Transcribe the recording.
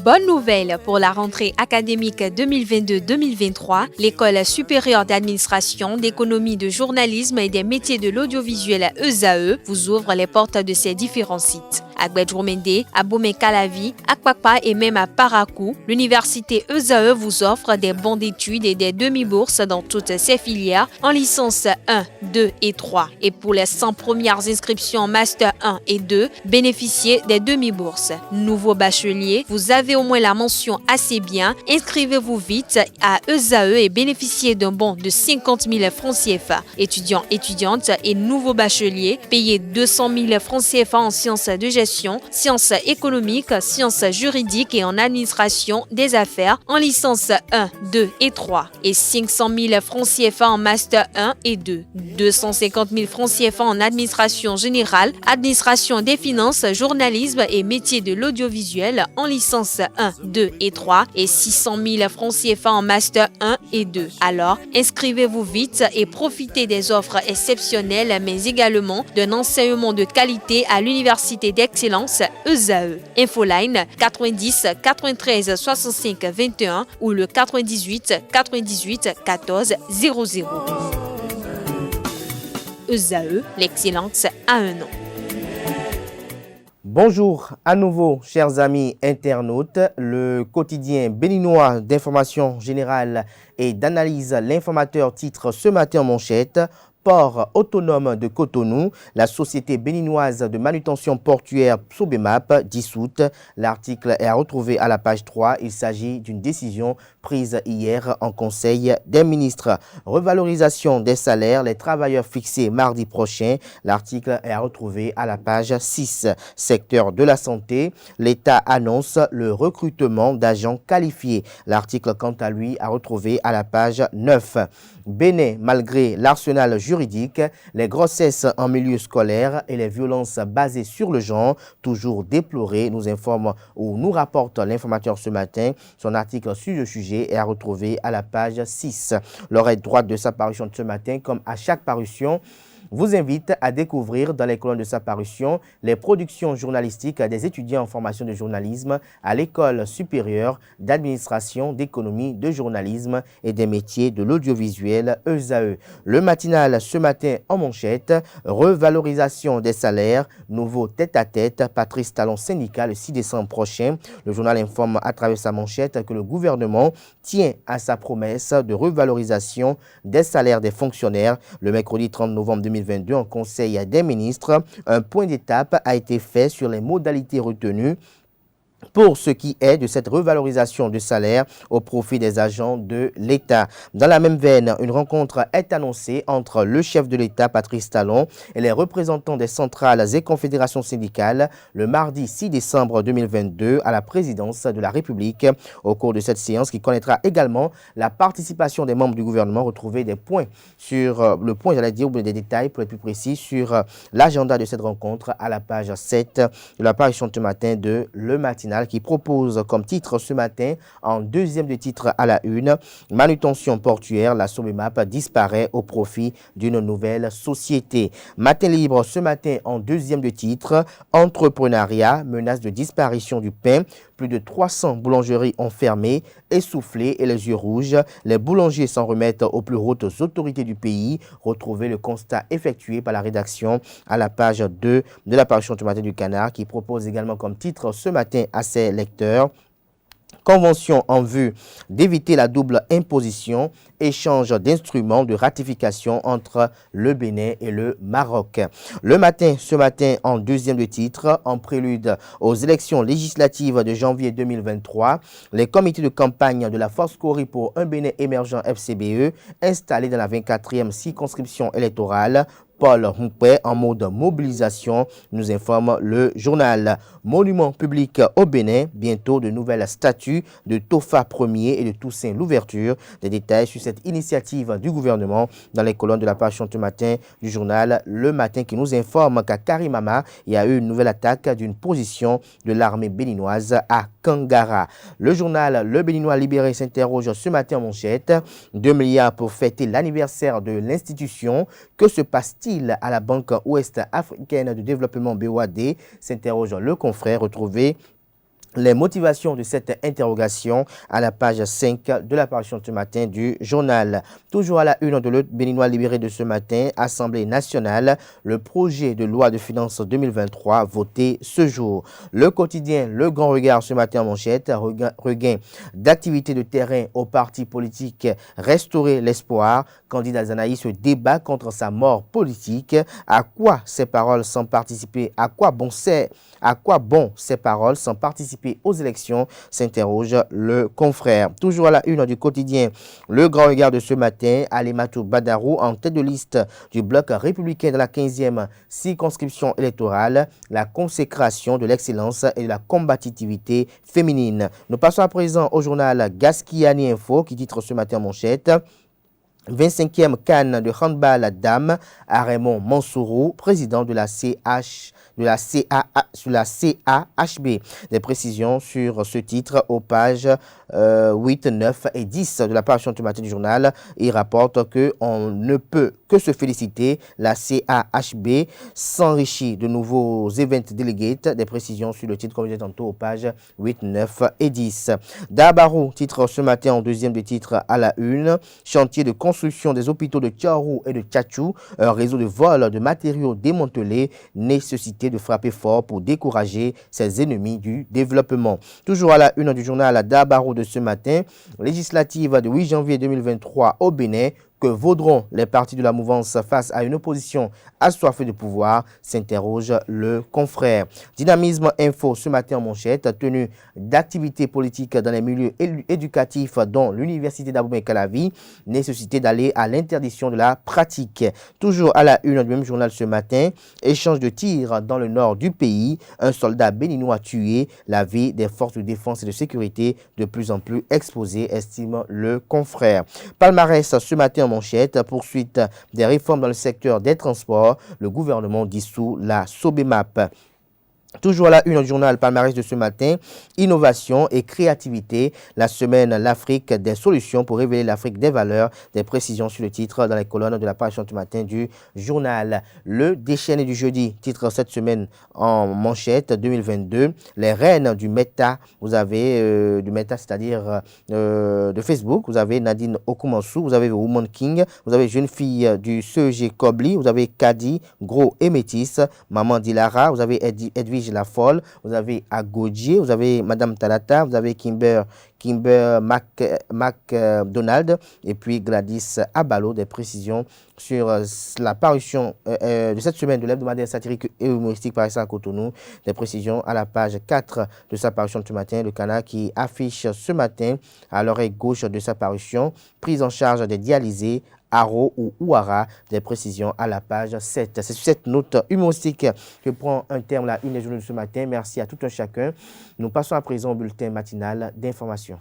Bonne nouvelle pour la rentrée académique 2022-2023, l'École supérieure d'administration, d'économie, de journalisme et des métiers de l'audiovisuel ESAE vous ouvre les portes de ses différents sites. À Gbedjomende, à Bomé-Calavi, à Kpakpa et même à Parakou, l'université ESAE vous offre des bons d'études et des demi-bourses dans toutes ses filières en licence 1, 2 et 3. Et pour les 100 premières inscriptions en master 1 et 2, bénéficiez des demi-bourses. Nouveau bachelier, vous avez au moins la mention assez bien. Inscrivez-vous vite à ESAE et bénéficiez d'un bon de 50 000 francs CFA. Étudiants, étudiantes et nouveaux bacheliers, payez 200 000 francs CFA en sciences de gestion, sciences économiques, sciences juridiques et en administration des affaires en licence 1, 2 et 3 et 500 000 francs CFA en master 1 et 2, 250 000 francs CFA en administration générale, administration des finances, journalisme et métiers de l'audiovisuel en licence 1, 2 et 3 et 600 000 francs CFA en master 1 et 2. Alors, inscrivez-vous vite et profitez des offres exceptionnelles mais également d'un enseignement de qualité à l'université d'excellence ESAE. Infoline 90 93 65 21 ou le 98 98 14 00. ESAE, l'excellence à un nom. Bonjour à nouveau, chers amis internautes. Le quotidien béninois d'information générale et d'analyse, l'informateur titre ce matin en manchette: Port autonome de Cotonou, la société béninoise de manutention portuaire Sobemap dissoute. L'article est à retrouver à la page 3. Il s'agit d'une décision prise hier en Conseil des ministres. Revalorisation des salaires, les travailleurs fixés mardi prochain. L'article est à retrouver à la page 6. Secteur de la santé, l'État annonce le recrutement d'agents qualifiés. L'article, quant à lui, à retrouver à la page 9. Bénin, malgré l'arsenal juridique, les grossesses en milieu scolaire et les violences basées sur le genre, toujours déplorées, nous informe ou nous rapporte l'informateur ce matin. Son article sur le sujet est à retrouver à la page 6. L'oreille droite de sa parution de ce matin, comme à chaque parution, vous invite à découvrir dans les colonnes de sa parution les productions journalistiques des étudiants en formation de journalisme à l'École supérieure d'administration, d'économie, de journalisme et des métiers de l'audiovisuel ESAE. Le matinal ce matin en manchette: revalorisation des salaires, nouveau tête-à-tête, Patrice Talon syndicat le 6 décembre prochain. Le journal informe à travers sa manchette que le gouvernement tient à sa promesse de revalorisation des salaires des fonctionnaires. Le mercredi 30 novembre 2022, en Conseil des ministres, un point d'étape a été fait sur les modalités retenues pour ce qui est de cette revalorisation de salaire au profit des agents de l'État. Dans la même veine, une rencontre est annoncée entre le chef de l'État, Patrice Talon, et les représentants des centrales et confédérations syndicales le mardi 6 décembre 2022 à la présidence de la République. Au cours de cette séance qui connaîtra également la participation des membres du gouvernement, retrouver des points sur le point, j'allais dire, ou des détails pour être plus précis sur l'agenda de cette rencontre à la page 7 de la parution de ce matin de Le Matinal, qui propose comme titre ce matin, en deuxième de titre à la une: manutention portuaire, la Sobemap disparaît au profit d'une nouvelle société. Matin libre ce matin en deuxième de titre: entrepreneuriat, menace de disparition du pain. Plus de 300 boulangeries ont fermé, essoufflées et les yeux rouges. Les boulangers s'en remettent aux plus hautes autorités du pays. Retrouvez le constat effectué par la rédaction à la page 2 de la parution du matin du Canard, qui propose également comme titre ce matin à ses lecteurs: convention en vue d'éviter la double imposition, échange d'instruments de ratification entre le Bénin et le Maroc. Le matin, ce matin, en deuxième de titre, en prélude aux élections législatives de janvier 2023, les comités de campagne de la Force Cori pour un Bénin émergent FCBE, installés dans la 24e circonscription électorale, Paul Roumpé en mode mobilisation, nous informe le journal. Monument public au Bénin, bientôt de nouvelles statues de Tofa Ier et de Toussaint Louverture. Des détails sur cette initiative du gouvernement dans les colonnes de la page ce matin du journal Le Matin, qui nous informe qu'à Karimama, il y a eu une nouvelle attaque d'une position de l'armée béninoise à Kangara. Le journal Le Béninois libéré s'interroge ce matin en manchette: 2 milliards pour fêter l'anniversaire de l'institution. Que se passe-t-il à la Banque Ouest Africaine de Développement BOAD? S'interroge le confrère. Retrouvé Les motivations de cette interrogation à la page 5 de l'apparition ce matin du journal. Toujours à la une de l'autre béninois libéré de ce matin, Assemblée nationale, le projet de loi de finances 2023 voté ce jour. Le quotidien Le Grand Regard ce matin en manchette, regain d'activité de terrain aux partis politiques, restaurer l'espoir. Candidat Zanaï se débat contre sa mort politique. À quoi ces paroles sans participer? À quoi bon ces paroles sans participer aux élections, s'interroge le confrère. Toujours à la une du quotidien Le Grand Regard de ce matin, Alimatou Badarou en tête de liste du bloc républicain de la 15e circonscription électorale, la consécration de l'excellence et de la combativité féminine. Nous passons à présent au journal Gaskiani Info qui titre ce matin en manchette 25e CAN de handball dame à Raymond Mansourou, président de la CAHB. Des précisions sur ce titre aux pages 8, 9 et 10 de la page du matin du journal. Il rapporte qu'on ne peut que se féliciter. La CAHB s'enrichit de nouveaux event delegates. Des précisions sur le titre, comme je disais tantôt, aux pages 8, 9 et 10. Dabarou, titre ce matin en deuxième des titres à la une. Chantier de construction des hôpitaux de Tiarou et de Tchatchou. Un réseau de vol de matériaux démantelé. Nécessité de frapper fort pour décourager ses ennemis du développement. Toujours à la une du journal Dabarou de ce matin, législative de 8 janvier 2023 au Bénin. Que vaudront les partis de la mouvance face à une opposition assoiffée de pouvoir, s'interroge le confrère. Dynamisme Info ce matin en manchette, tenue d'activités politiques dans les milieux éducatifs dont l'université d'Abomey-Calavi, nécessité d'aller à l'interdiction de la pratique. Toujours à la une du même journal ce matin, échange de tirs dans le nord du pays, un soldat béninois tué, la vie des forces de défense et de sécurité de plus en plus exposée, estime le confrère. Palmarès ce matin en manchette, poursuite des réformes dans le secteur des transports, le gouvernement dissout la Sobemap. Toujours à la une du journal Palmarès de ce matin, innovation et créativité, la semaine l'Afrique des solutions pour révéler l'Afrique des valeurs, des précisions sur le titre dans les colonnes de la page du matin du journal. Le déchaîné du jeudi, titre cette semaine en manchette 2022, les reines du méta, vous avez du méta, c'est-à-dire de Facebook, vous avez Nadine Okumansou, vous avez Woman King, vous avez jeune fille du CEG Kobli, vous avez Kadi, Gros et Métis, Maman Dilara, vous avez Edwige La Folle, vous avez Agodji, vous avez Madame Talata, vous avez Kimber McDonald et puis Gladys Abalo. Des précisions sur la parution de cette semaine de l'hebdomadaire satirique et humoristique paraissant à Cotonou. Des précisions à la page 4 de sa parution de ce matin. Le canal qui affiche ce matin à l'oreille gauche de sa parution, prise en charge des dialysés, Aro ou Ouara, des précisions à la page 7. C'est sur cette note humoristique que prend un terme la une des journaux de ce matin. Merci à tout un chacun. Nous passons à présent au bulletin matinal d'information.